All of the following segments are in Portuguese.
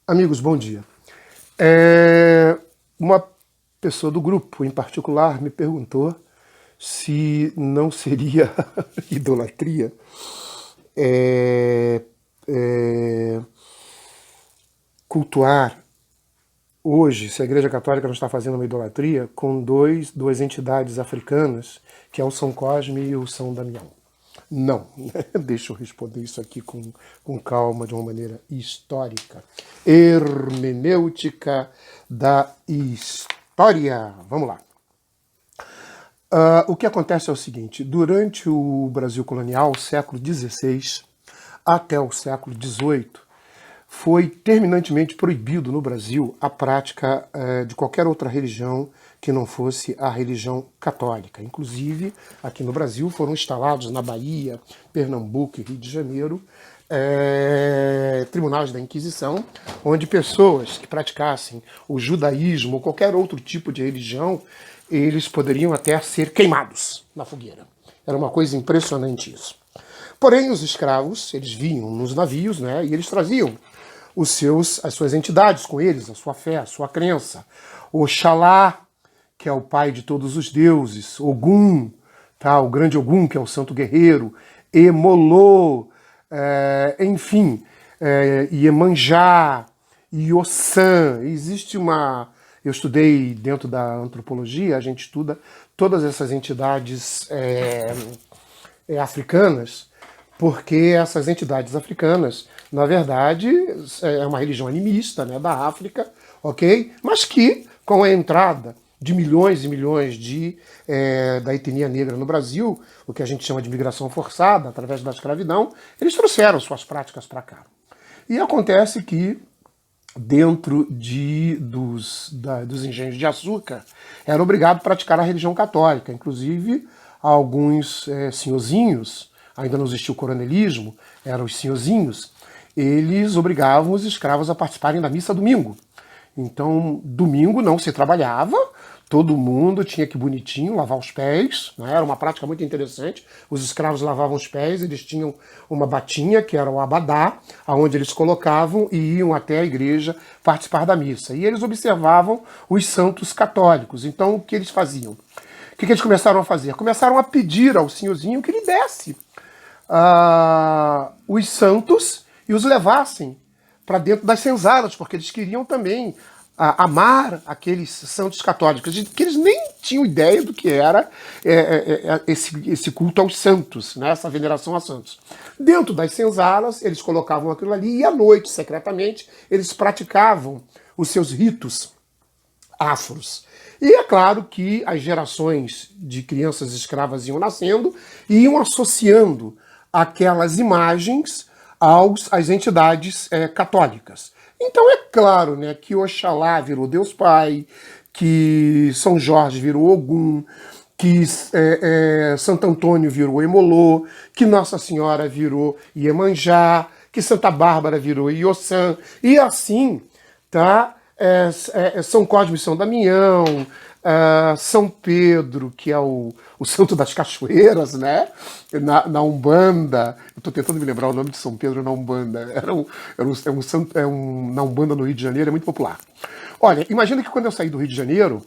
Amigos, bom dia. Uma pessoa do grupo, em particular, me perguntou se não seria idolatria é, é, cultuar hoje, se a Igreja Católica não está fazendo uma idolatria, com duas entidades africanas, que é o São Cosme e o São Damião. Não, deixa eu responder isso aqui com calma, de uma maneira histórica. Hermenêutica da história. Vamos lá. O que acontece é o seguinte: durante o Brasil colonial, século XVI até o século XVIII, foi terminantemente proibido no Brasil a prática de qualquer outra religião que não fosse a religião católica. Inclusive, aqui no Brasil foram instalados na Bahia, Pernambuco e Rio de Janeiro tribunais da Inquisição, onde pessoas que praticassem o judaísmo ou qualquer outro tipo de religião, eles poderiam até ser queimados na fogueira. Era uma coisa impressionante isso. Porém, os escravos, eles vinham nos navios, né, e eles traziam as suas entidades com eles, a sua fé, a sua crença. Oxalá, que é o pai de todos os deuses, Ogum, tá, o grande Ogum, que é o santo guerreiro, Emolô, enfim, Iemanjá, Ioçã. Existe uma... Eu estudei dentro da antropologia, a gente estuda todas essas entidades africanas, porque essas entidades africanas, na verdade, é uma religião animista, né, da África, ok? Mas que, com a entrada de milhões e milhões da etnia negra no Brasil, o que a gente chama de migração forçada, através da escravidão, eles trouxeram suas práticas para cá. E acontece que, dentro dos engenhos de açúcar, era obrigado a praticar a religião católica. Inclusive, alguns senhorzinhos, ainda não existia o coronelismo, eram os senhorzinhos, eles obrigavam os escravos a participarem da missa domingo. Então, domingo não se trabalhava, todo mundo tinha que bonitinho lavar os pés, né? Era uma prática muito interessante. Os escravos lavavam os pés, eles tinham uma batinha, que era o abadá, onde eles colocavam e iam até a igreja participar da missa. E eles observavam os santos católicos. Então, o que eles faziam? O que eles começaram a fazer? Começaram a pedir ao senhorzinho que lhe desse os santos e os levassem para dentro das senzalas, porque eles queriam também amar aqueles santos católicos, que eles nem tinham ideia do que era esse culto aos santos, né, essa veneração a santos. Dentro das senzalas, eles colocavam aquilo ali e à noite, secretamente, eles praticavam os seus ritos afros. E é claro que as gerações de crianças escravas iam nascendo e iam associando aquelas imagens às entidades católicas. Então é claro, né, que Oxalá virou Deus Pai, que São Jorge virou Ogum, que Santo Antônio virou Emolô, que Nossa Senhora virou Iemanjá, que Santa Bárbara virou Ioçã, e assim, tá? São Cosme e São Damião, São Pedro, que é o santo das cachoeiras, né? Na Umbanda, eu estou tentando me lembrar o nome de São Pedro na Umbanda, na Umbanda no Rio de Janeiro, é muito popular. Olha, imagina que quando eu saí do Rio de Janeiro,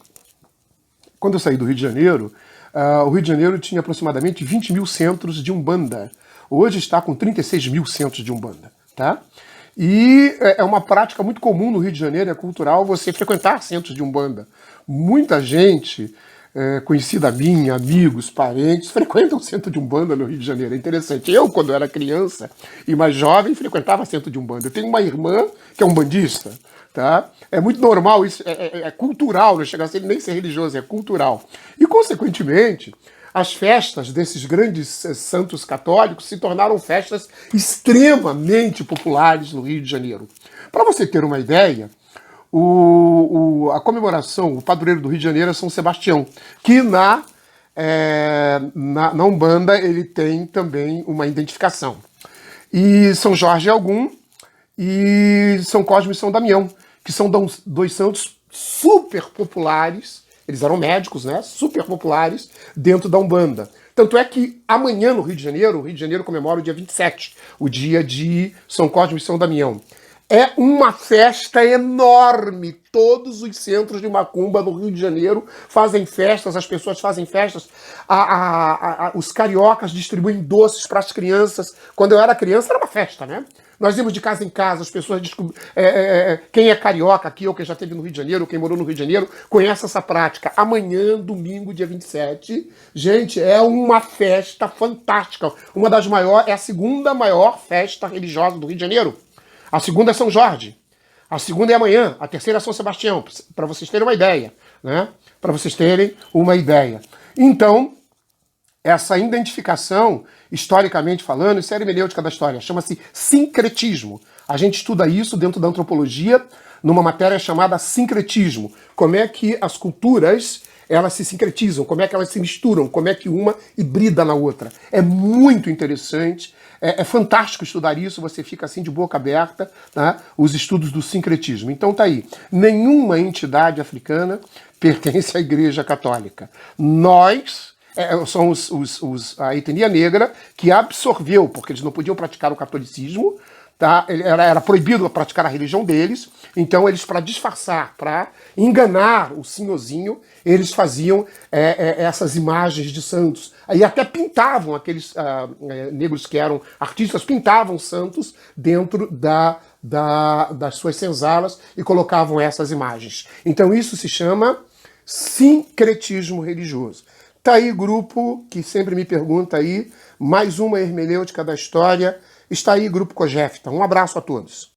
o Rio de Janeiro tinha aproximadamente 20 mil centros de Umbanda. Hoje está com 36 mil centros de Umbanda, tá? E é uma prática muito comum no Rio de Janeiro, é cultural, você frequentar centros de Umbanda. Muita gente, conhecida minha, amigos, parentes, frequentam centro de Umbanda no Rio de Janeiro. É interessante. Eu, quando era criança e mais jovem, frequentava centro de Umbanda. Eu tenho uma irmã que é umbandista, tá? É muito normal isso, é cultural, não chega a ser nem ser religioso, é cultural. E, consequentemente, as festas desses grandes santos católicos se tornaram festas extremamente populares no Rio de Janeiro. Para você ter uma ideia, a comemoração, o padroeiro do Rio de Janeiro é São Sebastião, que na Umbanda ele tem também uma identificação. E São Jorge é Ogum e São Cosme e São Damião, que são dois santos super populares. Eles eram médicos, né? Super populares dentro da Umbanda. Tanto é que amanhã no Rio de Janeiro, o Rio de Janeiro comemora o dia 27, o dia de São Cosme e São Damião. É uma festa enorme. Todos os centros de macumba no Rio de Janeiro fazem festas, as pessoas fazem festas. Os cariocas distribuem doces para as crianças. Quando eu era criança era uma festa, né? Nós íamos de casa em casa, as pessoas descobriam. Quem é carioca aqui, ou quem já esteve no Rio de Janeiro, ou quem morou no Rio de Janeiro, conhece essa prática. Amanhã, domingo, dia 27, gente, é uma festa fantástica. Uma das maiores, é a segunda maior festa religiosa do Rio de Janeiro. A segunda é São Jorge. A segunda é amanhã. A terceira é São Sebastião. Para vocês terem uma ideia, né? Para vocês terem uma ideia. Então, essa identificação, historicamente falando, isso é a hermenêutica da história, chama-se sincretismo. A gente estuda isso dentro da antropologia, numa matéria chamada sincretismo. Como é que as culturas elas se sincretizam, como é que elas se misturam, como é que uma hibrida na outra. É muito interessante, é fantástico estudar isso, você fica assim de boca aberta, tá? Os estudos do sincretismo. Então tá aí, nenhuma entidade africana pertence à Igreja Católica. Nós... são a etnia negra que absorveu, porque eles não podiam praticar o catolicismo, tá? Era proibido praticar a religião deles, então eles, para disfarçar, para enganar o senhorzinho, eles faziam essas imagens de santos. Aí até pintavam, aqueles negros que eram artistas, pintavam santos dentro das suas senzalas e colocavam essas imagens. Então isso se chama sincretismo religioso. Tá aí, grupo que sempre me pergunta aí, mais uma hermenêutica da história. Está aí, Grupo Cogefta. Um abraço a todos.